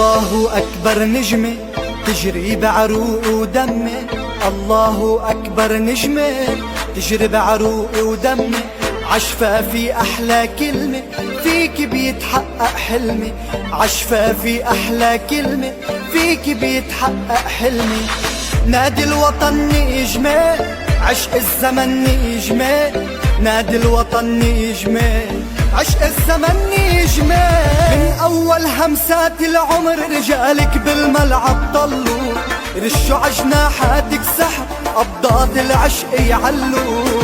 الله أكبر نجمة تجري بعروق ودمي، الله أكبر نجمة تجري بعروق ودمي، عشفافي أحلى كلمة فيك بيتحقق حلمي، عشفافي أحلى كلمة فيك بيتحقق حلمي. نادي الوطن نجمة عشق الزمن نجمة، نادي الوطن نجمة عشق الزمن نجمة. من أول همسات العمر رجالك بالملعب طلوا، رشوا عجناحاتك سحر قبضات العشق يعلوا،